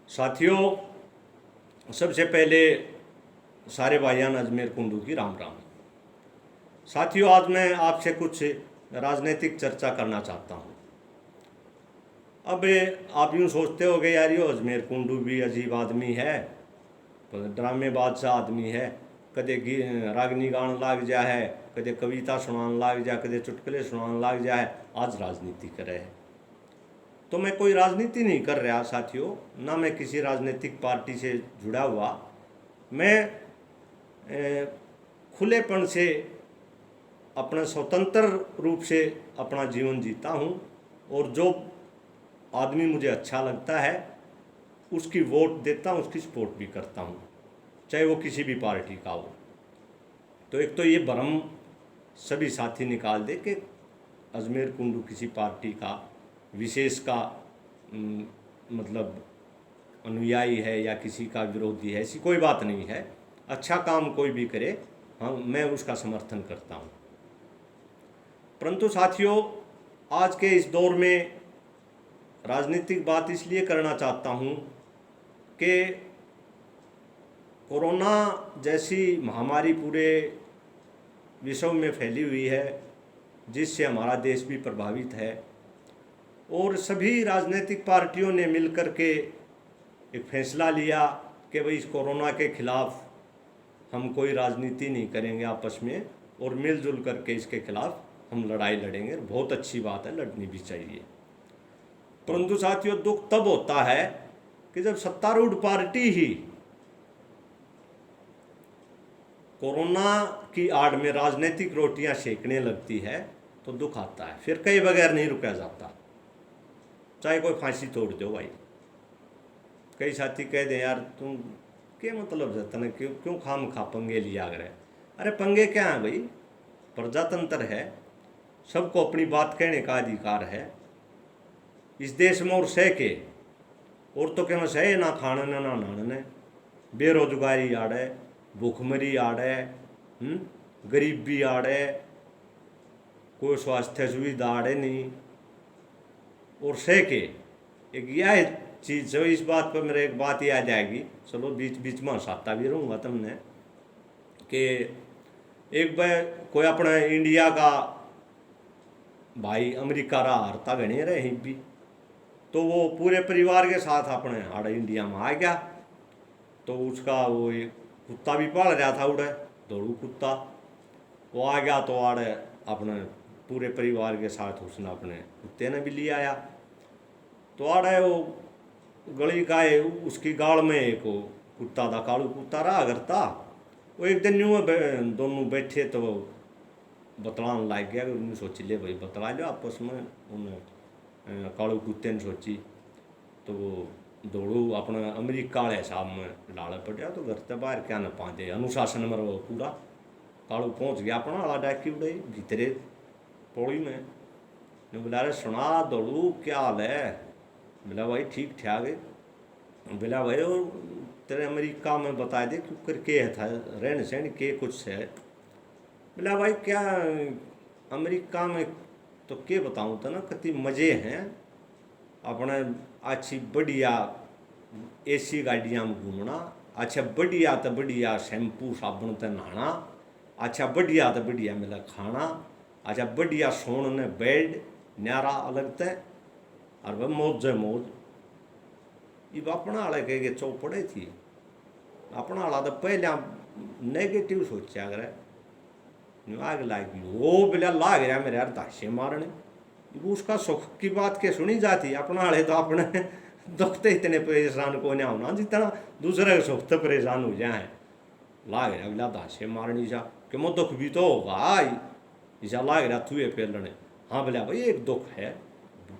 साथियों, सबसे पहले सारे भाइयान अजमेर कुंडू की राम राम। साथियों, आज मैं आपसे कुछ राजनीतिक चर्चा करना चाहता हूँ। अब आप यूँ सोचते हो कि यार यो अजमेर कुंडू भी अजीब आदमी है, ड्रामेबाज सा आदमी है। कदे रागनी गान लाग जा है, कदे कविता सुनान लाग जा, कदे चुटकुले सुनान लाग जा है, आज राजनीति करे है। तो मैं कोई राजनीति नहीं कर रहा साथियों, ना मैं किसी राजनीतिक पार्टी से जुड़ा हुआ। मैं खुलेपन से अपना स्वतंत्र रूप से अपना जीवन जीता हूँ और जो आदमी मुझे अच्छा लगता है उसकी वोट देता हूँ, उसकी सपोर्ट भी करता हूँ, चाहे वो किसी भी पार्टी का हो। तो एक तो ये भ्रम सभी साथी निकाल दे कि अजमेर कुंडू किसी पार्टी का विशेष का मतलब अनुयायी है या किसी का विरोधी है, ऐसी कोई बात नहीं है। अच्छा काम कोई भी करे, हाँ, मैं उसका समर्थन करता हूँ। परंतु साथियों, आज के इस दौर में राजनीतिक बात इसलिए करना चाहता हूँ कि कोरोना जैसी महामारी पूरे विश्व में फैली हुई है, जिससे हमारा देश भी प्रभावित है। और सभी राजनीतिक पार्टियों ने मिलकर के एक फैसला लिया कि भाई इस कोरोना के खिलाफ हम कोई राजनीति नहीं करेंगे आपस में, और मिलजुल करके इसके खिलाफ हम लड़ाई लड़ेंगे। बहुत अच्छी बात है, लड़नी भी चाहिए। परंतु साथियों, दुख तब होता है कि जब सत्तारूढ़ पार्टी ही कोरोना की आड़ में राजनीतिक रोटियां सेकने लगती है, तो दुख आता है। फिर कई बगैर नहीं रुका जाता, चाहे कोई फांसी तोड़ दो भाई। कई साथी कह दे यार तुम क्या मतलब है, तने क्यों खाम खा पंगे लिया करे। अरे पंगे क्या है भाई, प्रजातंत्र है, सबको अपनी बात कहने का अधिकार है इस देश में। और सह के और तो क्या सहे ना खाने ना नहाने, बेरोजगारी आड़े, भूखमरी आड़े, गरीबी आड़े, कोई स्वास्थ्य सुविधा आड़े नहीं। और सह के एक यह चीज़ जो इस बात पर मेरे एक बात याद आएगी, चलो बीच बीच में हंसाता भी रहूँगा तुमने, कि एक बार कोई अपना इंडिया का भाई अमेरिका रहा हारता गणे रहे भी, तो वो पूरे परिवार के साथ अपने आड़े इंडिया में आ गया। तो उसका वो एक कुत्ता भी पाल रहा था, उड़े दौड़ू कुत्ता, वो आ गया तो आड़े अपने पूरे परिवार के साथ उसने अपने कुत्ते ने भी लिया आया। तो आड़े वो गली का है, उसकी गाड़ में एक कुत्ता था, कालू कुत्ता रहा करता। वो एक दिन यूँ दोनों बैठे तो बतलान लग गया, उन्हें सोची ले भाई बतला लो आपस में। उन्हें कालू कुत्ते ने सोची, तो वो दौड़ू अपने अमेरिका वाले साहब में लाल पड़ा। तो घर से बाहर क्या न पाते, अनुशासन में वो पूरा। कालू पहुँच गया अपना आला डाकी उड़े भीतरे पौड़ी में। बोला अरे सुना दौड़ू क्या हाल है। बोला भाई ठीक ठाक है। बोला भाई और तेरे अमेरिका में बता दे क्यों करके है था रहन सहन के कुछ है। बोला भाई क्या अमेरिका में तो के बताऊँ तो ना, कति मज़े हैं अपने, अच्छी बढ़िया एसी गाड़ियाँ में घूमना, अच्छा बढ़िया तो बढ़िया शैम्पू साबुन ते नहाना, अच्छा बढ़िया तो बढ़िया मिला खाना, अच्छा बढ़िया सोने बेड न्यारा अलग ते, और वह मौज मौज। ये अपना वाले कह चौपड़े थी, अपना वाला तो पहले नेगेटिव सोचा करे, आग लागी वो बिला लाग रहा मेरे यार दाशे मारने। उसका सुख की बात के सुनी जाती, अपना वाले तो अपने दुख तो इतने परेशान को नहीं होना जितना दूसरे के सुख तो परेशान हो जाए। लाग रहा बिला दाशे मारनी सा कि मो दुख भी तो होगा ऐसा लाग रहा तू ये पेलने। हाँ बोला भाई एक दुख है।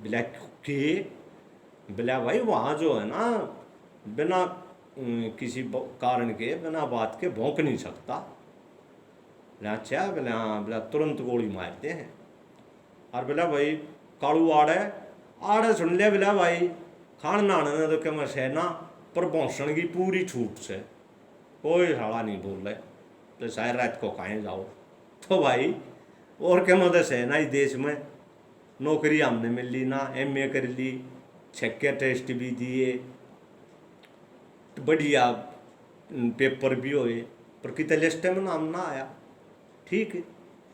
बोला के बोला भाई वहाँ जो है ना बिना किसी कारण के बिना बात के भौंक नहीं सकता। बोला अच्छा। बोला हाँ। बोला तुरंत गोली मारते हैं। और बोला भाई कालू आड़े आड़े सुन लिया। बोला भाई खान नहाने तो क्या मैं सहना, पर भौंसण की पूरी छूट से कोई साला नहीं बोल रहे, तो शायद रात को कहीं जाओ। तो भाई और क्या मत सहना इस देश में, नौकरी हमने मिल ली ना, एमए कर ली, 6 टेस्ट भी दिए, बढ़िया पेपर भी होए, पर कितने लिस्ट में नाम ना आया। ठीक है,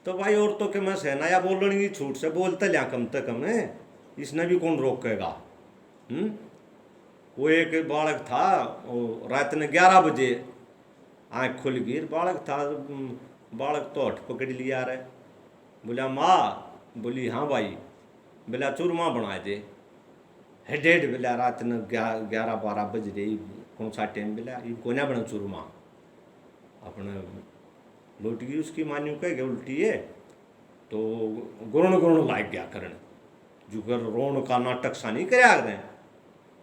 तो भाई औरतों के मैं सहनाया बोलने की छूट से बोलते लिया कम से कम है, इसने भी कौन रोकेगा। वो एक बालक था, वो रात ने 11 बजे आँख खुल गई, बालक था, बालक तो हट पकड़ लिया रहे। बोला माँ, बोली हाँ भाई, बोला चूरमा बना दे। है डेढ़, बोला रात ने 11-12 बज रही, कौन सा टाइम, बोला ये कोना बना चूरमा। अपने लौट गई उसकी मान्यू कह उल्टी है, तो गुरण गुरण लाग गया करण, जुगर रोण का नाटक सा नहीं कराया करें,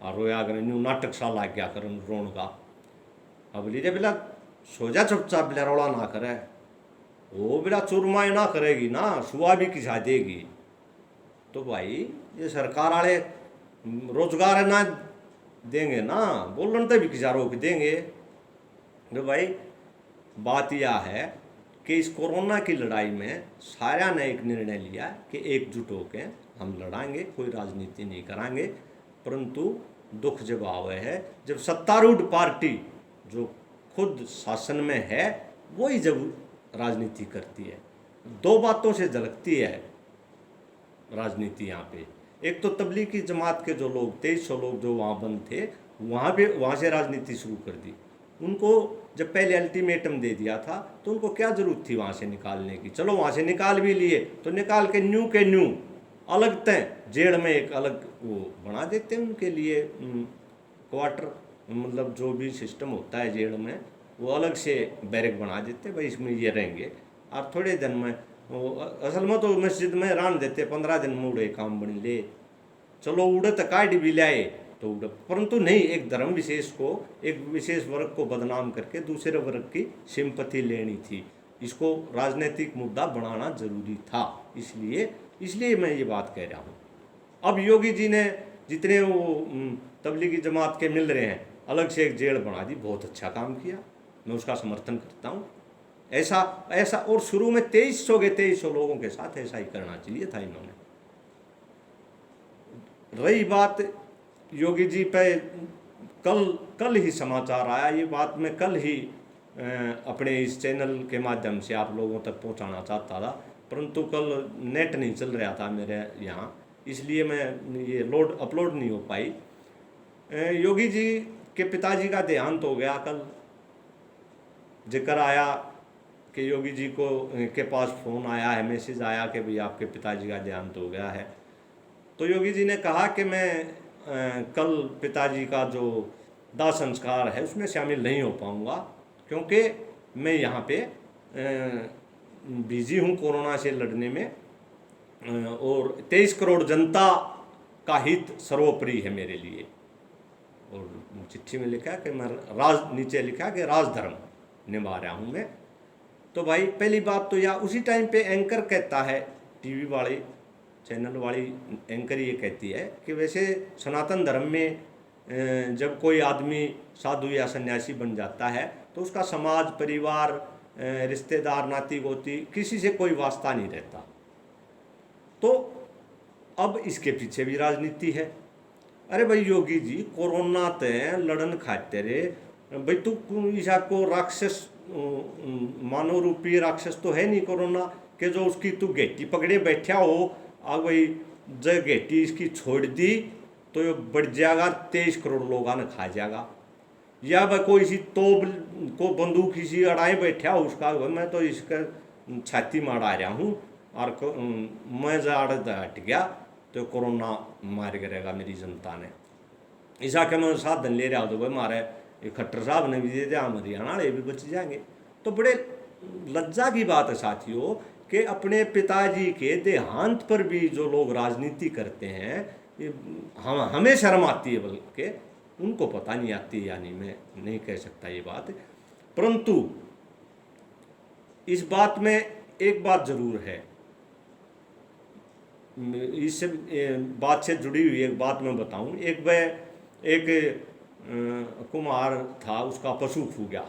और रोया करें न्यू नाटक सा लाग गया करण रोण का। अब लीजिए बोला सो जा चुपचाप, बोला रौला ना करे। वो बोला चूरमा ना करेगी ना, सुबह भी किसा देगी। तो भाई ये सरकार वाले रोजगार ना देंगे ना, बोलन तो भी किसा रोक देंगे। तो भाई बात यह है कि इस कोरोना की लड़ाई में सारा ने एक निर्णय लिया कि एकजुट होकर हम लड़ाएंगे, कोई राजनीति नहीं कराएंगे। परंतु दुख जब आवे है जब सत्तारूढ़ पार्टी जो खुद शासन में है वही जब राजनीति करती है। दो बातों से झलकती है राजनीति यहाँ पे। एक तो तबलीगी जमात के जो लोग 2300 लोग जो वहाँ बंद थे, वहाँ से राजनीति शुरू कर दी। उनको जब पहले अल्टीमेटम दे दिया था तो उनको क्या जरूरत थी वहाँ से निकालने की। चलो वहाँ से निकाल भी लिए तो निकाल के न्यू अलग तय जेल में एक अलग वो बना देते उनके लिए क्वार्टर, मतलब जो भी सिस्टम होता है जेल में वो अलग से बैरक बना देते, भाई इसमें ये रहेंगे। और थोड़े दिन में वो असल में तो मस्जिद में रान देते, 15 दिन में उड़े काम बन ले। चलो उड़े तो काट भी लाए तो उड़े, परंतु नहीं, एक धर्म विशेष को, एक विशेष वर्ग को बदनाम करके दूसरे वर्ग की सिंपत्ति लेनी थी। इसको राजनीतिक मुद्दा बनाना जरूरी था, इसलिए मैं ये बात कह रहा हूँ। अब योगी जी ने जितने वो तबलीगी जमात के मिल रहे हैं अलग से एक जेल बना दी, बहुत अच्छा काम किया, मैं उसका समर्थन करता हूँ। ऐसा और शुरू में 2300 लोगों के साथ ऐसा ही करना चाहिए था इन्होंने। रही बात योगी जी पे, कल ही समाचार आया, ये बात मैं कल ही अपने इस चैनल के माध्यम से आप लोगों तक पहुंचाना चाहता था, परंतु कल नेट नहीं चल रहा था मेरे यहाँ, इसलिए मैं ये अपलोड नहीं हो पाई। योगी जी के पिताजी का देहांत हो गया कल। जिक्र आया कि योगी जी के पास फ़ोन आया है, मैसेज आया कि भाई आपके पिताजी का देहांत हो गया है। तो योगी जी ने कहा कि मैं कल पिताजी का जो दाह संस्कार है उसमें शामिल नहीं हो पाऊँगा, क्योंकि मैं यहाँ पे बिजी हूँ कोरोना से लड़ने में, और 23 करोड़ जनता का हित सर्वोपरि है मेरे लिए। और चिट्ठी में लिखा कि मैं नीचे लिखा कि राजधर्म निभा रहा हूँ मैं। तो भाई पहली बात तो या उसी टाइम पे एंकर कहता है, टीवी वाली चैनल वाली एंकर ये कहती है कि वैसे सनातन धर्म में जब कोई आदमी साधु या सन्यासी बन जाता है तो उसका समाज, परिवार, रिश्तेदार, नाती गोती किसी से कोई वास्ता नहीं रहता। तो अब इसके पीछे भी राजनीति है। अरे भाई योगी जी, कोरोना ते लड़न खाते रे भाई, तू ईसा को राक्षस, मानव रूपी राक्षस तो है नहीं कोरोना के जो उसकी तू घेटी पकड़े बैठा हो। अब भाई जब घेटी इसकी छोड़ दी तो ये बढ़ जाएगा, 23 करोड़ लोग आने खा जाएगा। या भाई कोई सी तोप को बंदूक इसी अड़ाए बैठा हो उसका, मैं तो इसका छाती मारा रहा हूँ और मैं जाड़ हट गया तो कोरोना मार करेगा मेरी जनता ने। ऐसा के मैं साधन ले रहा हूँ तो भाई मारे ये खट्टर साहब ने भी दे दिया, हम हरियाणा वाले भी बच जाएंगे। तो बड़े लज्जा की बात है साथियों कि अपने पिताजी के देहांत पर भी जो लोग राजनीति करते हैं, हमें शर्म आती है, बल्कि उनको पता नहीं आती, यानी मैं नहीं कह सकता ये बात। परंतु इस बात में एक बात जरूर है, इस बात से जुड़ी हुई एक बात मैं बताऊं। एक कुम्हार था, उसका पशु खो गया।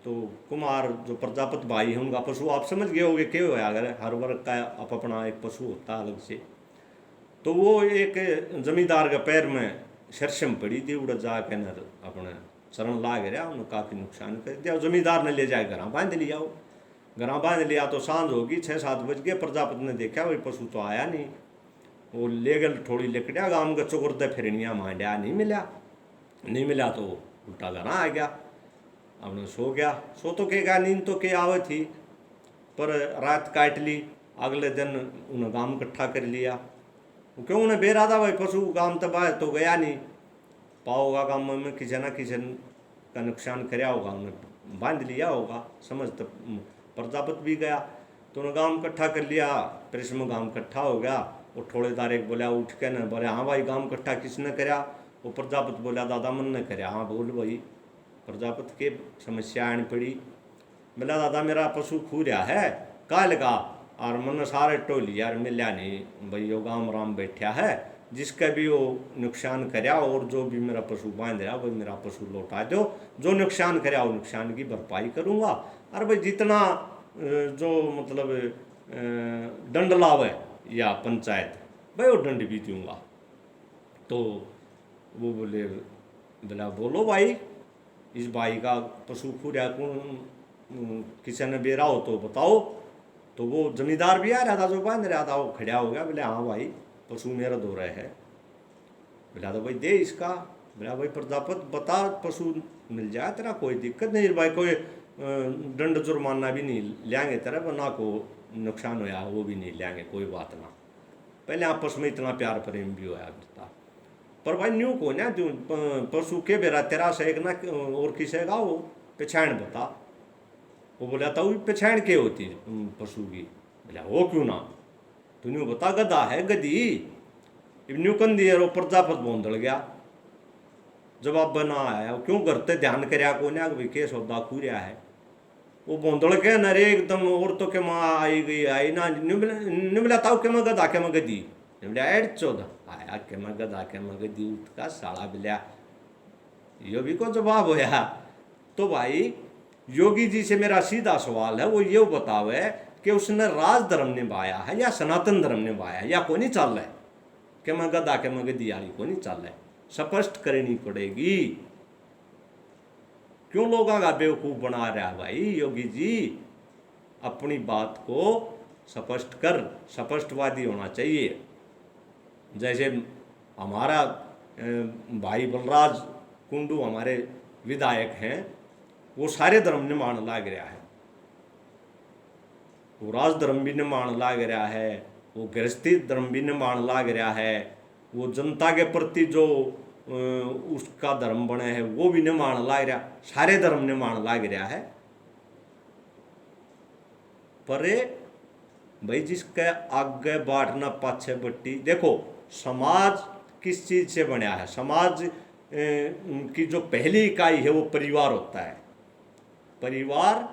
तो कुम्हार जो प्रजापति भाई हैं उनका पशु, आप समझ गए होंगे क्या हुआ, अगर हर वर्ग का आप अपना एक पशु होता है अलग से। तो वो एक जमींदार के पैर में शरशम पड़ी थी, उड़ जा के न अपने चरण लाग रहा, उन्हें काफ़ी नुकसान कर दिया। जमींदार ने ले जाए घर बांध लिया, वो घर बांध लिया तो सांझ होगी, 6-7 बज गए। प्रजापति ने देखा वही पशु तो आया नहीं, वो ले गल थोड़ी लकड़िया गाँव के चुगुरदे फिरनिया मांडा, नहीं मिला तो उल्टा घर आ गया। अपने सो गया, सो तो के नींद तो के आवे थी, पर रात काट ली। अगले दिन उन्हें गांव इकट्ठा कर लिया, क्यों उन्हें बेरा था भाई पशु गांव तक बाहर तो गया नहीं, पाओगा गांव में किसी न किसी का नुकसान कराया होगा, उन्हें बांध लिया होगा। समझ तो प्रजापति भी गया तो उन्हें गांव इकट्ठा कर लिया। फिर इसमें गांव इकट्ठा हो गया। वो ठोड़ेदार एक बोला उठ के न, बोले हाँ भाई गांव इकट्ठा किसने कराया? वो प्रजापति बोला दादा मन ने कराया। हाँ बोल भाई। प्रजापति के समस्या आनी पड़ी, बोला दादा मेरा पशु खू रहा है, का लगा? और मन सारे टोली यार मिल्या नहीं भाई, वो गाँव राम बैठा है, जिसका भी वो नुकसान कराया और जो भी मेरा पशु बांध रहा वो मेरा पशु लौटा दो, जो नुकसान कराया वो नुकसान की भरपाई करूँगा। और भाई जितना जो मतलब दंड लावे या पंचायत भाई वो दंड भी दूंगा। तो वो बोला बोलो भाई, इस भाई का पशु खुरिया कौन किसी ने बेरा हो तो बताओ। तो वो जमींदार भी आ रहा था जो बांध रहा था, वो खड़ा हो गया, बोले हाँ भाई पशु मेरा दो रहे है। बोला तो भाई दे इसका। बोला भाई प्रजापति बता, पशु मिल जाए तेरा, कोई दिक्कत नहीं भाई, कोई दंड जुर्माना भी नहीं लेंगे तेरा, ना को नुकसान होया वो भी नहीं लेंगे, कोई बात ना। पहले आपस में इतना प्यार प्रेम भी होया करता, पर भाई न्यू को ना तू पशु के बेरा तेरा सहेग ना और किसे का वो पहचान बता। वो बोला था वो पहचान के होती पशु की? बोला वो क्यों ना, तू न्यू बता गधा है गधी। न्यू कंदी है, प्रजापत बोंदल गया, जवाब बना आया। क्यों करते ध्यान करया को ना भाई के सौदा खूरिया है। वो बोंदल के नरे एकदम और तो के माँ आई गई आई ना, निमला ताऊ के मैं गधा के मैं गधी, निमला एड 14 आया के मैं गधा के मैं गधी, उठ का साला बिल्या यो भी को जवाब होया। तो भाई योगी जी से मेरा सीधा सवाल है, वो ये बतावे कि उसने राज धर्म निभाया है या सनातन धर्म निभाया है, या को नहीं चल रहा है कि मैं गदा के मैं गदी आई को नहीं चल रहा है, स्पष्ट करनी पड़ेगी। क्यों लोगों का बेवकूफ बना रहा है भाई योगी जी? अपनी बात को स्पष्ट कर, स्पष्टवादी होना चाहिए। जैसे हमारा भाई बलराज कुंडू हमारे विधायक हैं, वो सारे धर्म निमान लाग रहा है, वो राज धर्म भी निमान लाग रहा है, वो गृहस्थी धर्म भी निमान लाग रहा है, वो जनता के प्रति जो उसका धर्म बने है वो भी निमान लाग रहा, सारे धर्म निमान लाग रहा है। पर भाई जिसके आगे बांटना पाछे बट्टी, देखो समाज किस चीज से बना है? समाज की जो पहली इकाई है वो परिवार होता है। परिवार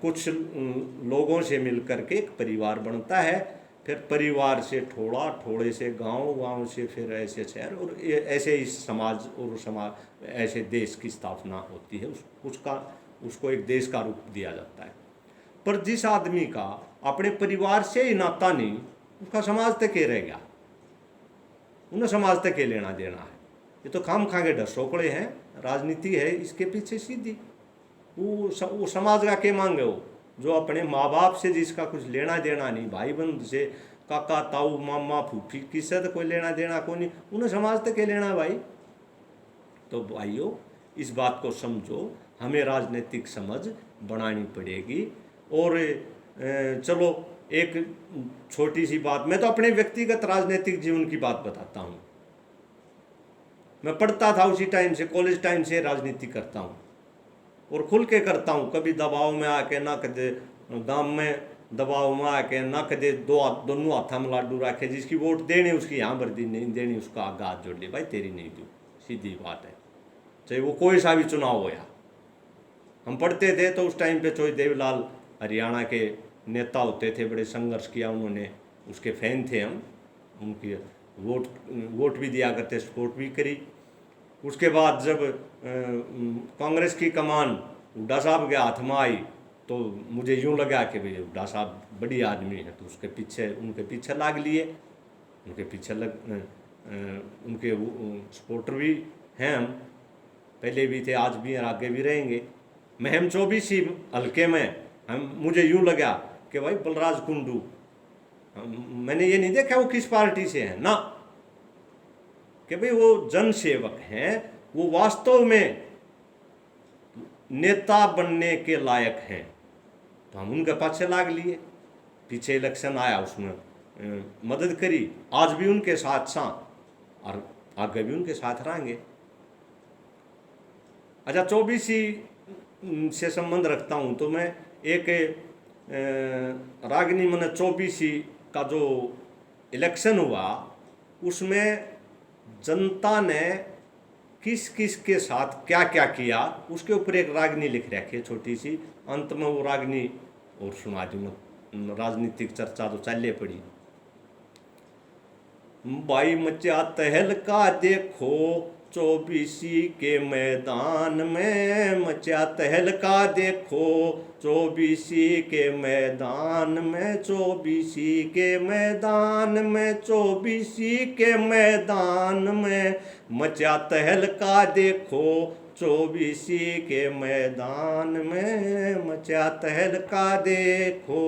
कुछ लोगों से मिलकर के एक परिवार बनता है, फिर परिवार से थोड़ा, थोड़े से गांव, गांव से फिर ऐसे शहर, और ऐसे ही समाज, और समाज ऐसे देश की स्थापना होती है। उसको एक देश का रूप दिया जाता है। पर जिस आदमी का अपने परिवार से ही नाता नहीं, उसका समाज तक के रह गया, उन्हें समाज तक के लेना देना है। ये तो खाम खा के ढसोकड़े हैं, राजनीति है इसके पीछे सीधी। वो समाज का के मांगे हो जो अपने माँ बाप से जिसका कुछ लेना देना नहीं, भाई बंद से, काका ताऊ मामा फूफी किससे तो कोई लेना देना कोई नहीं, उन्हें समाज तक के लेना भाई। तो भाइयों इस बात को समझो, हमें राजनीतिक समझ बनानी पड़ेगी। और चलो एक छोटी सी बात, मैं तो अपने व्यक्तिगत राजनीतिक जीवन की बात बताता हूँ। मैं पढ़ता था उसी टाइम से, कॉलेज टाइम से राजनीति करता हूँ और खुल के करता हूँ। कभी दबाव में आके ना, कदे गांव में दबाव में आके ना, कदे दोनों हाथा में लाडू रखे, जिसकी वोट देनी उसकी यहाँ वर्दी नहीं देनी, उसका आगे हाथ जोड़ ली, भाई तेरी नहीं दू, सीधी बात है। चाहे वो कोई सा भी चुनाव होया। हम पढ़ते थे तो उस टाइम पे चोई देवलाल हरियाणा के नेता होते थे, बड़े संघर्ष किया उन्होंने, उसके फैन थे हम, उनकी वोट भी दिया करते, सपोर्ट भी करी। उसके बाद जब कांग्रेस की कमान हुड्डा साहब के हाथ में आई तो मुझे यूँ लगा कि भाई हुड्डा साहब बड़ी आदमी है, तो उनके पीछे लाग लिए, उनके पीछे उनके सपोर्टर भी हैं हम। पहले भी थे, आज भी और आगे भी रहेंगे। महम 24 हल्के में मुझे यूँ लगा कि भाई बलराज कुंडू, मैंने ये नहीं देखा वो किस पार्टी से है ना, कि भाई वो जनसेवक हैं, वो वास्तव में नेता बनने के लायक हैं, तो हम उनके पाछे लाग लिए। पीछे इलेक्शन आया, उसमें मदद करी, आज भी उनके साथ सा और आगे भी उनके साथ रहेंगे। अच्छा, 24 से संबंध रखता हूँ तो मैं एक रागिनी मन 24 का जो इलेक्शन हुआ उसमें जनता ने किस किस के साथ क्या क्या किया उसके ऊपर एक रागनी लिख रखी है छोटी सी। अंत में वो रागनी और सुना दी, राजनीतिक चर्चा तो चले पड़ी। भाई मचा तहलका देखो 24 के मैदान में, मचा तहलका देखो 24 के मैदान में, 24 के मैदान में, 24 के मैदान में, मचा तहलका देखो 24 के मैदान में, मचा तहलका देखो।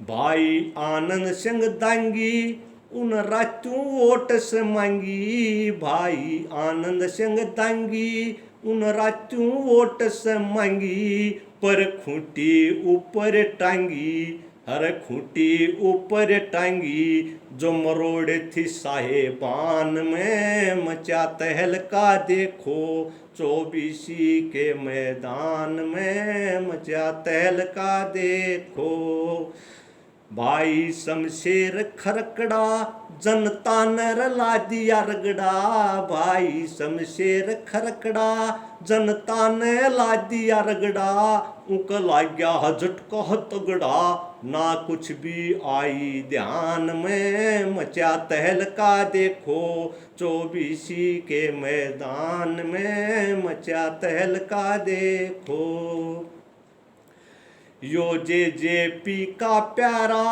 भाई आनंद सिंह दांगी उन रातों वोट से मांगी, भाई आनंद सिंह दांगी उन रातों वोट से मांगी, पर खूंटी ऊपर टांगी, हर खूंटी ऊपर टांगी, जो मरोड़ थी साहेबान में, मचा तहलका देखो 24 के मैदान में, मचा तहलका देखो। भाई शमशेर खरकड़ा जनता ने रला दिया रगड़ा, भाई शमशेर खरकड़ा जनता ने ला दिया रगड़ा, उनका लाग गया झटका तगड़ा, ना कुछ भी आई ध्यान में, मचा तहलका देखो 24 के मैदान में, मचा तहलका देखो। यो जेजेपी का प्यारा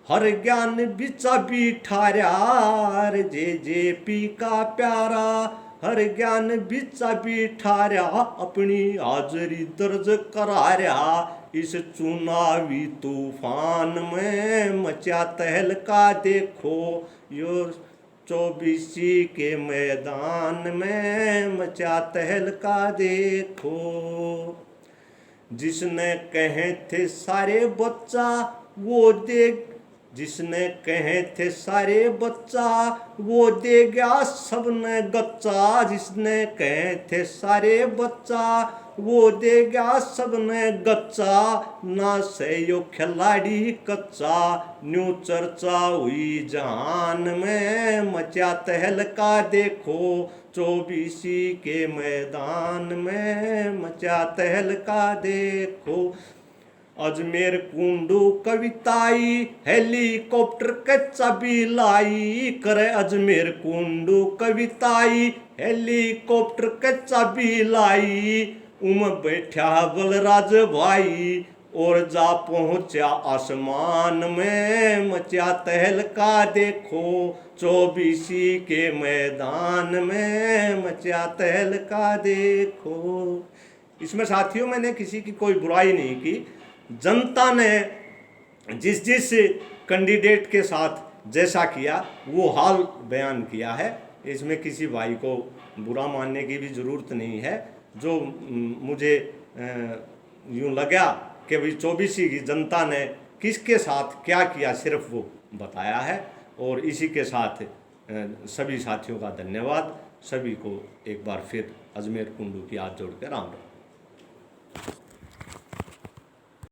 हर ज्ञान बिचा भी ठार्या, जेजेपी का प्यारा हर ज्ञान बिचा भी ठार्या, अपनी हाजरी दर्ज करार्या, इस चुनावी तूफान में, मचा तहलका देखो यो 24 के मैदान में, मचा तहलका देखो। जिसने कहे थे सारे बच्चा वो दे, जिसने कहे थे सारे बच्चा वो दे गया सबने गच्चा, जिसने कहे थे सारे बच्चा वो दे गया सबने गच्चा, ना से यो खिलाड़ी कच्चा, न्यू चर्चा हुई जहान में, मचा तहलका देखो 24 के मैदान में, मचा तहलका देखो। अजमेर कुंडू कविताई हेलीकॉप्टर कच्चा भी लाई, करे अजमेर कुंडू कविताई हेलीकॉप्टर कच्चा भी लाई, उम बैठा बलराज भाई और जा पहुंचा आसमान में, मचा तहलका देखो 24 के मैदान में, मचा तहलका देखो। इसमें साथियों मैंने किसी की कोई बुराई नहीं की, जनता ने जिस जिस कैंडिडेट के साथ जैसा किया वो हाल बयान किया है, इसमें किसी भाई को बुरा मानने की भी ज़रूरत नहीं है। जो मुझे यूँ लगा कि भाई 24 की जनता ने किसके साथ क्या किया सिर्फ वो बताया है, और इसी के साथ सभी साथियों का धन्यवाद। सभी को एक बार फिर अजमेर कुंडू की हाथ जोड़ कर राम राम।